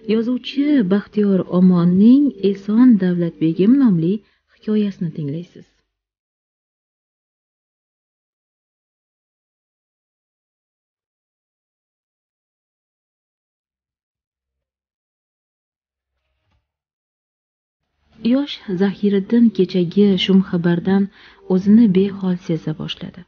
Yozuvchi Baxtiyor Omonning Eson Davlatbegim nomli hikoyasini tinglaysiz. Yosh Zahiriddin kechagi shum xabardan o'zini behol seza boshladi.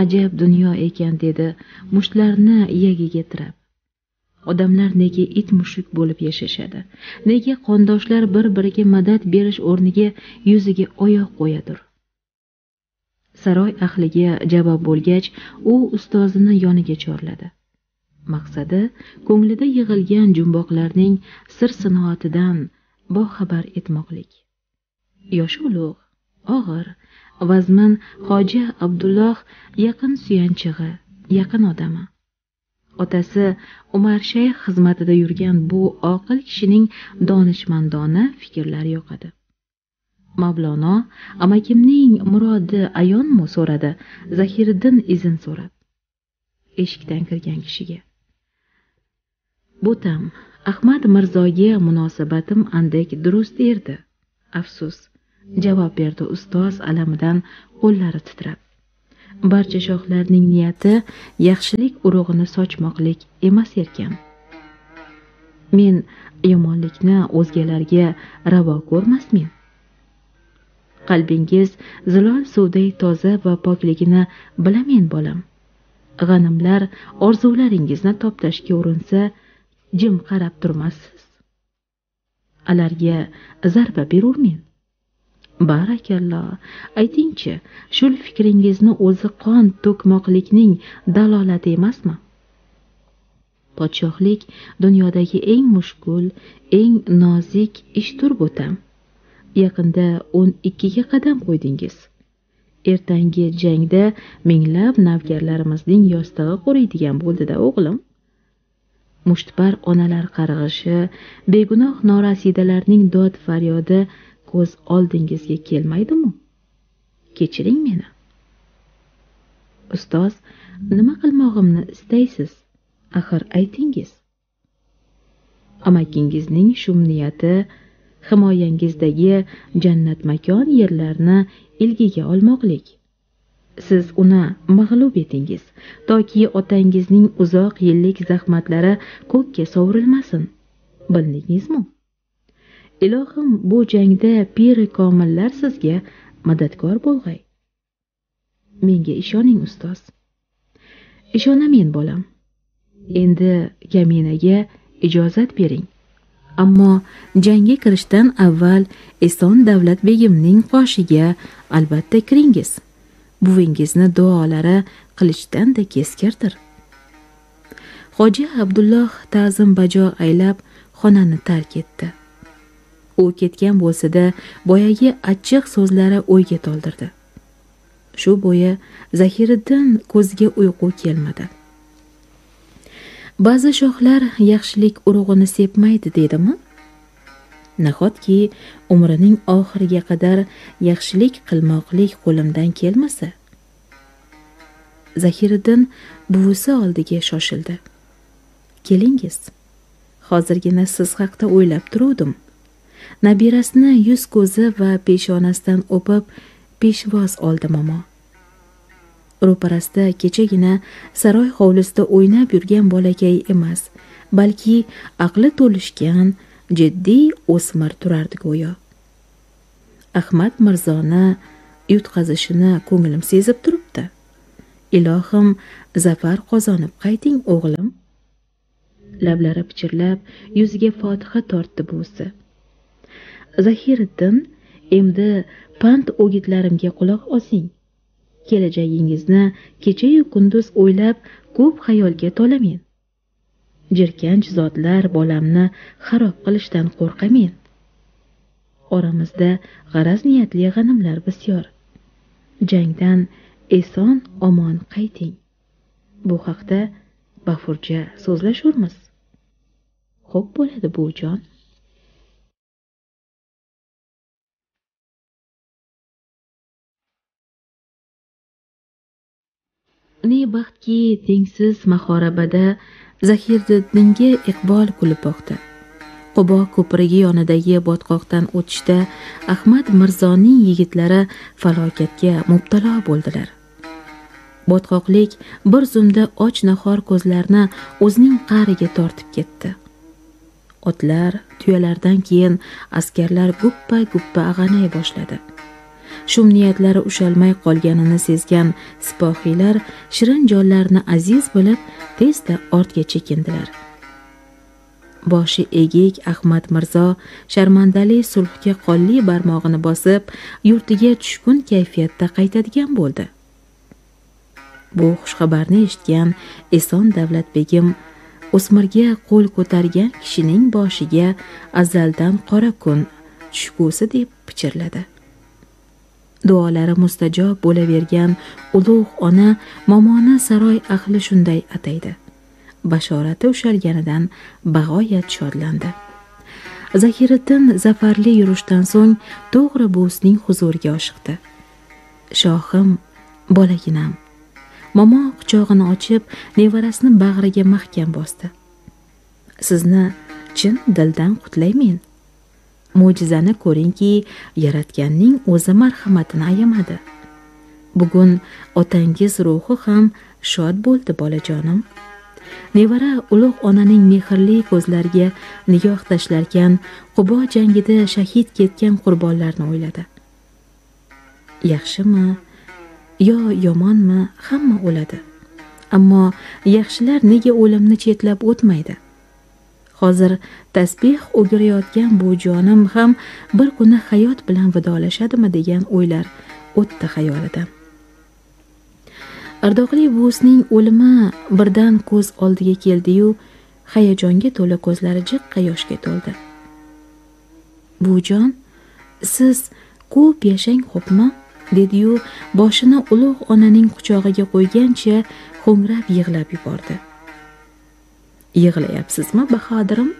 Ajab dunyo ekan dedi mushtlarini iyagiga tirab. Odamlar nega it mushuk bo'lib yashashadi? Nega qondoshlar bir-biriga madad berish o'rniga yuziga oyoq qo'yadir? Saroy ahliga javob bo'lgach, u ustozini yoniga chorladi. Maqsadi ko'nglida yig'ilgan jumboqlarning sir-sinoatidan boxabar etmoqlik. Yoshi ulug', og'ir, vazmin Hoji Abdulloh yaqin suyanchig'i, yaqin odami. Otasi Umar shayx xizmatida yurgan bu oqil kishining donishmandona fikrlari yoqadi. Mavlono amakimning murodi ayonmi so'radi Zahiriddin izn so'rab. Eshikdan kirgan kishiga. Bo'tam, Ahmad Mirzoga munosabatim andek durust erdi. Afsus, javob berdi ustoz alamidan qo'llari titrab. Barcha shohlarning niyati yaxshilik urug'ini sochmoqlik emas ekan. Men yomonlikni o'zgalarga ravo ko'rmasmen. Qalbingiz zilol suvday toza va pokligini bilamen bolam. G'animlar orzularingizni toplashga urinsa, jim qarab turmassiz. Alarga zarba berurmen. Barakalloh, aytingchi, shul fikringizni o'zi qon to'kmoqlikning dalolati emasmi? Podshohlik dunyodagi eng mushkul, eng nozik ishdir bo'tam. Yaqinda 12 ga qadam qo'ydingiz. Ertangi jangda minglab navkarlarimizning yostig'i quriydigan bo'ldi-da o'g'lim. Mushtpar onalar qarg'ishi, begunoh norasidalarning dod faryodi ko'z oldingizga kelmaydimi? Kechiring meni. Ustoz, nima qilmog'imni istaysiz? Axir aytingiz. Amakingizning shum niyati himoyangizdagi jannat makon yerlarni ilgiga olmoqlik. Siz uni mag'lub etingiz, toki otangizning uzoq yillik zahmatlari ko'kka sovurilmasin. Bildingizmi? Ilohim bu jangda piri komillar sizga madadkor bo'lg'ay. Menga ishoning ustoz. Ishonamen bolam. Endi kaminaga ijozat bering. Ammo jangga kirishdan avval Eson Davlatbegimning qoshiga albatta kiringiz. Buvingizni duolari qilichdan-da keskirdir. Hoji Abdulloh ta'zim bajo aylab xonani tark etdi. U ketgan bo'lsa-da, boyagi achchiq so'zlari o'yga toldirdi. Shu bo'yi Zahiriddin ko'ziga uyqu kelmadi. Ba'zi shohlar yaxshilik urug'ini sepmaydi dedimi? Nahotki umrining oxiriga qadar yaxshilik qilmoqlik qo'limdan kelmasa? Zahiriddin buvisi oldiga shoshildi. Kelingiz. Hozirgina siz haqida o'ylab turuvdim. Nabirasini yuz ko'zi va peshonasidan o'pib peshvoz oldim ammo. Ro'parasida kechagina saroy hovlisida o'ynab yurgan bolakay emas, balki aqli to'lishgan, jiddiy o'smir turardi go'yo. Ahmad Mirzoni yutqazishini ko'nglim sezib turibdi. Ilohim zafar qozonib qayting o'g'lim. Lablari pichirlab yuziga fotiha tortdi buvisi. Zahiriddin, endi pand o'gitlarimga quloq osing. Kelajagingizni kecha-yu kunduz o'ylab ko'p xayolga tolamen. Jirkanch zotlar bolamni xarob qilishdan qo'rqamen. Oramizda g'araz niyatli g'animlar bisyor. Jangdan eson omon qayting. Bu haqda bafurja so'zlashurmiz. Xo'p bo'ladi buvijon. Ne baxtki tengsiz mahorabada Zahirdinga Iqbol kulib boqdi. Qubo ko'prigi yonidagi botqoqdan o'tishda Ahmad Mirzoning yigitlari falokatga mubtalo bo'ldilar. Botqoqlik bir zumda och-nahor ko'zlarni o'zining qa'riga tortib ketdi. Otlar, tuyalardan keyin askarlar guppa-guppa ag'anay boshladi. Shum niyatlari ushalmay qolganini sezgan sipohiylar shirin jonlarni aziz bilib tezda ortga chekindilar. Boshi egik Ahmad Mirzo sharmandali sulhga qonli barmog'ini bosib, yurtiga tushkun kayfiyatda qaytadigan bo'ldi. Bu xushxabarni eshitgan Eson Davlat begim o'smirga qo'l ko'targan kishining boshiga azaldan qora kun tushkusi deb pichirladi. Duolari mustajob bo'lavergan ulug' ona momoni saroy ahli shunday ataydi. Bashorati ushalganidan bag'oyat shodlandi. Zahiriddin zafarli yurishdan so'ng to'g'ri buvisining huzuriga oshiqdi. Shohim, bolaginam. Momo quchog'ini ochib, nevarasini bag'riga mahkam bosdi. Sizni chin dildan qutlayman. Mo'jizani ko'ringki, yaratganning o'zi marhamatini ayamadi. Bugun otangiz ruhi ham shod bo'ldi bolajonim. Nevara ulug' onaning mehrli ko'zlariga nigoh tashlarkan, Qubo jangida shahid ketgan qurbonlarni o'yladi. Yaxshimi yo yomonmi, hamma o'ladi. Ammo yaxshilar nega o'limni chetlab o'tmaydi? Hozir tasbih o'girayotgan bu jonim ham bir kuni hayot bilan vidolashadimi degan o'ylar o'tdi xayolidan. Ardoqli buvisining o'limi birdan ko'z oldiga keldi-yu, hayajonga to'la ko'zlari jiqqa yoshga to'ldi. "Buvijon, siz ko'p yashang xo'pmi?" dedi-yu, boshini ulug' onaning quchog'iga qo'ygancha ho'ngrab yig'lab yubordi. "Yig'layapsizmi, Bahodirim?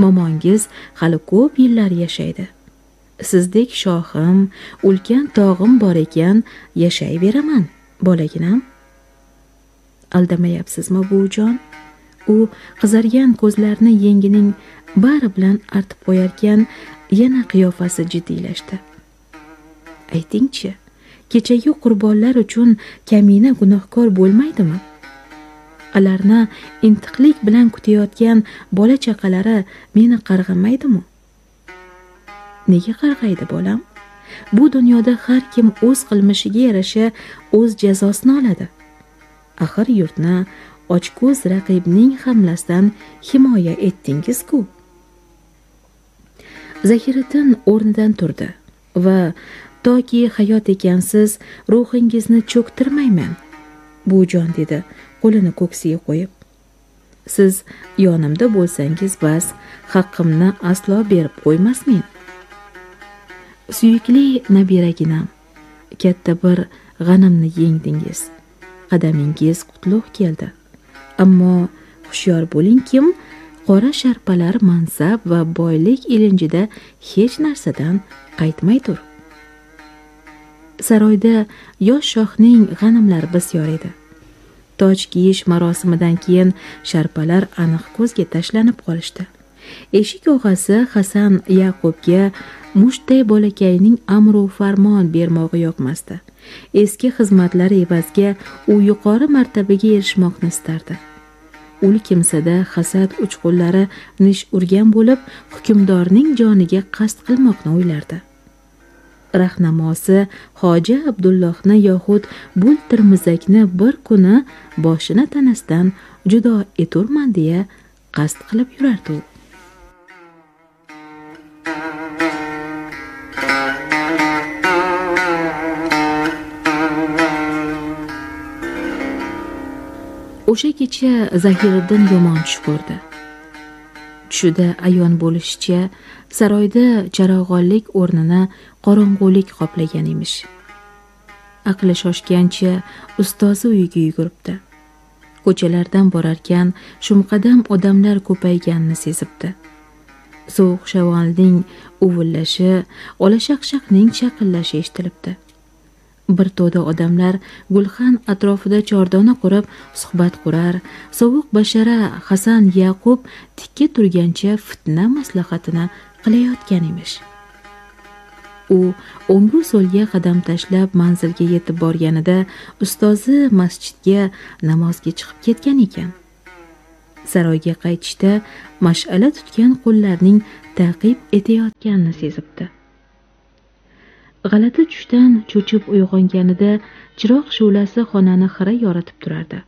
Momongiz hali ko'p yillar yashaydi. Sizdek shohim, ulkan tog'im bor ekan, yashayveraman, bolaginam." "Aldamayapsizmi, buvijon?" U qizargan ko'zlarini yengining bari bilan artib qo'yarkan, yana qiyofasi jiddiylashdi. "Aytingchi, kechagi qurbonlar uchun kamina gunohkor bo'lmaydimi? Alarni intiqlik bilan kutayotgan bola chaqalari meni qarg'amaydimi?" "Nega qarg'aydi bolam? Bu dunyoda har kim o'z qilmishiga yarasha o'z jazosini oladi. Axir yurtni ochko'z raqibning hamlasidan himoya etdingiz-ku." Zahiriddin o'rnidan turdi va "Toki hayot ekansiz, ruhingizni cho'ktirmayman, buvijon", dedi qo'lini ko'ksiga qo'yib. "Siz yonimda bo'lsangiz bas, haqqimni aslo berib qo'ymasmen. Suyukli nabiraginam, katta bir g'animni yengdingiz. Qadamingiz qutlug' keldi. Ammo hushyor bo'lingkim, qora sharpalar mansab va boylik ilinjida hech narsadan qaytmay tur." Saroyda yosh shohning g'animlari bisyor edi. Toj kiyish marosimidan keyin sharpalar aniq ko'zga tashlanib qolishdi. Eshik og'asi Hasan Yaqubga mushtday bolakayning amru farmon bermog'i yoqmasdi. Eski xizmatlari evaziga u yuqori martabaga erishmoqni istardi. Ul kimsada hasad uchqunlari nish urgan bo'lib, hukmdorning joniga qasd qilmoqni o'ylardi. Rahnamosi Hoji Abdullohni yoxud Bultirmizakni bir kuni boshini tanasidan judo eturman deya qasd qilib yurardi u. O'sha kecha Zahiriddin yomon tush ko'rdi. Tushida ayon bo'lishicha, saroyda charog'onlik o'rnini qorong'ulik qoplagan emish. Aqli shoshgancha ustozi uyiga yuguribdi. Ko'chalardan borarkan shumqadam odamlar ko'payganini sezibdi. So'q shavonning uvillashi, olashaqshaqning chaqillashi eshitilibdi. Bir to'da odamlar gulxan atrofida chordona qurib suhbat qurar, sovuq bashara Hasan Yaqub tikka turgancha fitna maslahatini qilayotgan emish. U o'ngu so'lga qadam tashlab manzilga yetib borganida ustozi masjidga namozga chiqib ketgan ekan. Saroyga qaytishda mash'ala tutgan qo'llarning ta'qib etayotganini sezibdi. G'alati tushdan cho'chib uyg'onganida chiroq shu'lasi xonani xira yoritib turardi.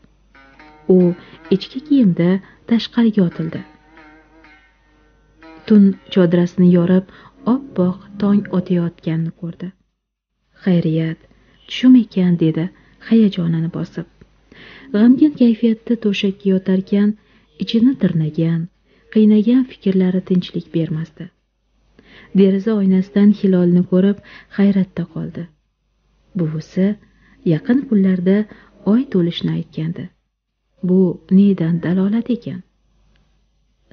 U ichki kiyimda tashqariga otildi. Tun chodrasini yorib, oppoq tong otayotganini ko'rdi. Xayriyat, tushim ekan, dedi hayajonini bosib. G'amgin kayfiyatda to'shakka yotarkan, ichini tirnagan, qiynagan fikrlari tinchlik bermasdi. Deraza oynasidan hilolni ko'rib hayratda qoldi. Buvisi yaqin kunlarda oy to'lishni aytgandi. Bu nedan dalolat ekan?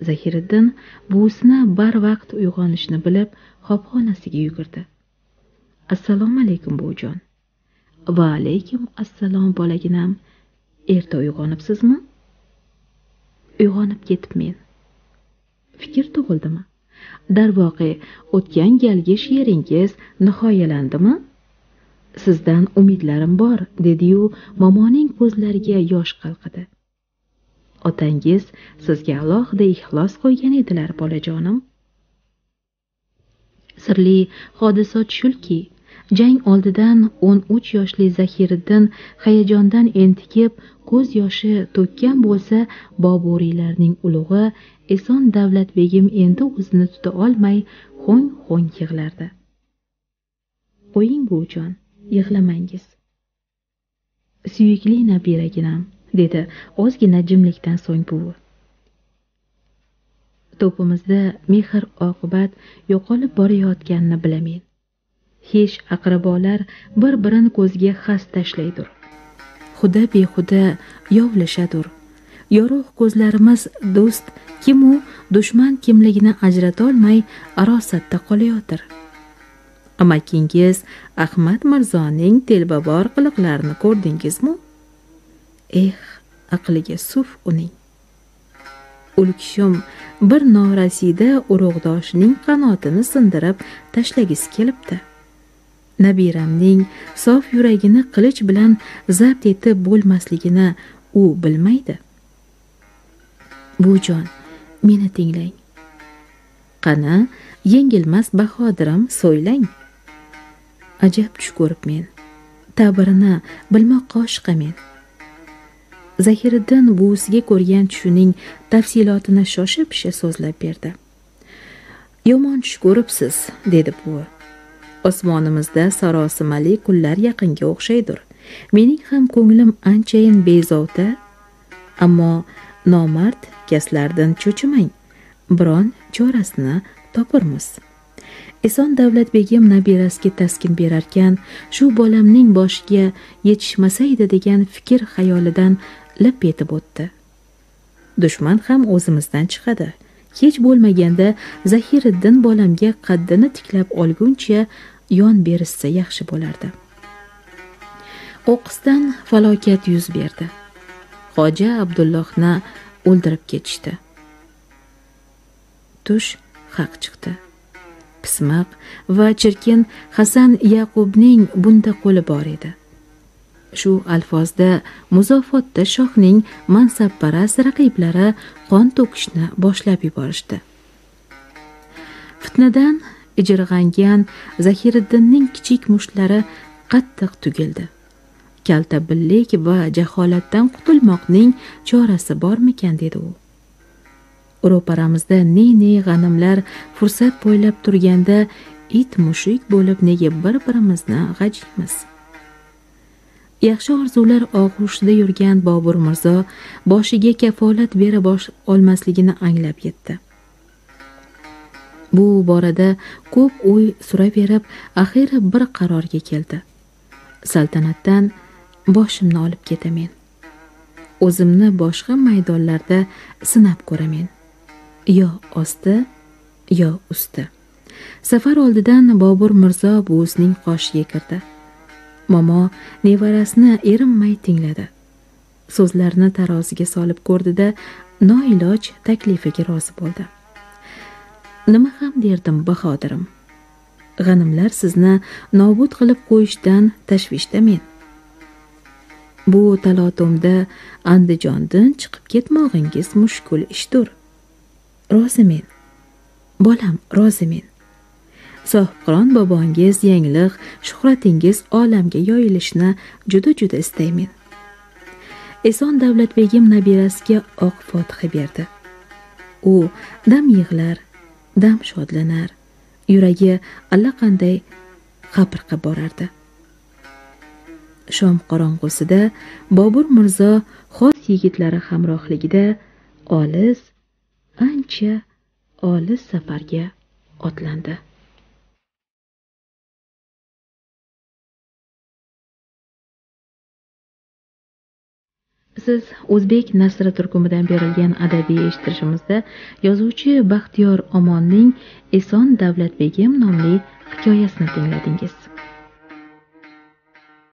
Zahiriddin buvisini barvaqt uyg'onishni bilib xobxonasiga yugurdi. Assalomu alaykum buvijon. Va alaykum assalom bolaginam. Erta uyg'onibsizmi? Uyg'onib ketibmen. Fikr tug'ildimi? Darvoqe, o'tgan galgi she'ringiz nihoyalandimi? Sizdan umidlarim bor, dedi-yu momoning ko'zlariga yosh qalqidi. Otangiz sizga alohida ixlos qo'ygan edilar, bolajonim. Sirli hodisot shulki, jang oldidan 13 yoshli Zahiriddin hayajondan entikib, ko'z yoshi to'kkan bo'lsa, Boburiylarning ulug'i Eson Davlatbegim endi o'zini tuta olmay ho'ng-ho'ng yig'lardi. Qo'ying buvijon, yig'lamangiz. Suyukli nabiraginam, dedi ozgina jimlikdan so'ng buvi. To'pimizda mehr oqibat yo'qolib borayotganini bilamen. Hech aqrabolar bir-birini ko'zga xas tashlaydir. Xudo behuda yovlashadir. Yorug' ko'zlarimiz do'st kimu dushman kimligini ajrata olmay arosatda qolayotir. Amakingiz Ahmad Mirzoning telbabor qiliqlarini ko'rdingizmi? Aqliga suf uning. Ulkishim bir norasida urug'doshining qanotini sindirib tashlagisi kelibdi. Nabiramning sof yuragini qilich bilan zabt etib bo'lmasligini u bilmaydi. Buvijon, meni tinglang. Qani, yengilmas bahodirim, so'ylang. Ajab tush ko'ribmen. Ta'birini bilmoqqa oshiqamen. Zahiriddin buvisiga ko'rgan tushining tafsilotini shosha-pisha so'zlab berdi. Yomon tush ko'ribsiz, dedi buvi. Osmonimizda sarosimali kunlar yaqinga o'xshaydir. Mening ham ko'nglim anchayin bezovta, ammo nomard kaslardan cho'chimang. Biron chorasini topirmiz. Eson Davlatbegim nabirasiga taskin berarkan, shu bolamning boshiga yetishmasaydi degan fikr xayolidan lip etib o'tdi. Dushman ham o'zimizdan chiqadi. Hech bo'lmaganda Zahiriddin bolamga qaddini tiklab olguncha yon berishsa yaxshi bo'lardi. O'qisdan falokat yuz berdi. Xo'ja Abdullohni o'ldirib ketishdi. Tush haq chiqdi. Pismiq va chirkin Hasan Yaqubning bunda qo'li bor edi. Shu alfozda muzofotda shohning mansabparast raqiblari qon to'kishni boshlab yuborishdi. Fitnadan ijirg'angan Zahiriddinning kichik mushtlari qattiq tugildi. Kaltabinlik va jaholatdan qutulmoqning chorasi bormikan, dedi u. Ro'paramizda ne g'animlar fursat poylab turganda it mushuk bo'lib nega bir-birimizni g'ajiymiz? Yaxshi orzular og'ushida yurgan Bobur Mirzo boshiga kafolat bera olmasligini anglab yetdi. Bu borada ko'p o'y suraverib, axiri bir qarorga keldi. Saltanatdan boshimni olib ketamen. O'zimni boshqa maydonlarda sinab ko'ramen. Yo osti, yo usti. Safar oldidan Bobur Mirzo buvisining qoshiga kirdi. Momo nevarasini erinmay tingladi. So'zlarini taroziga solib ko'rdida noiloj taklifiga rozi bo'ldi. Nima ham derdim, Bahodirim. G'animlar sizni nobud qilib qo'yishdan tashvishda men. Bu talotumda Andijondan chiqib ketmog'ingiz mushkul ishdir. Rozimen. Bolam, rozimen. Sohibqiron bobongiz yangliq, shuhratingiz olamga yoyilishini juda istaymen. Eson Davlatbegim nabirasiga oq fotiha berdi. U dam yig'lar, dam shodlanar, yuragi allaqanday qapriqqa borardi. Shom qorong'usida Bobur Mirzo xos yigitlari hamrohligida ancha olis safarga otlandi. Siz o'zbek nasri turkumidan berilgan adabiy eshittirishimizda yozuvchi Baxtiyor Omonning Eson Davlatbegim nomli hikoyasini tingladingiz.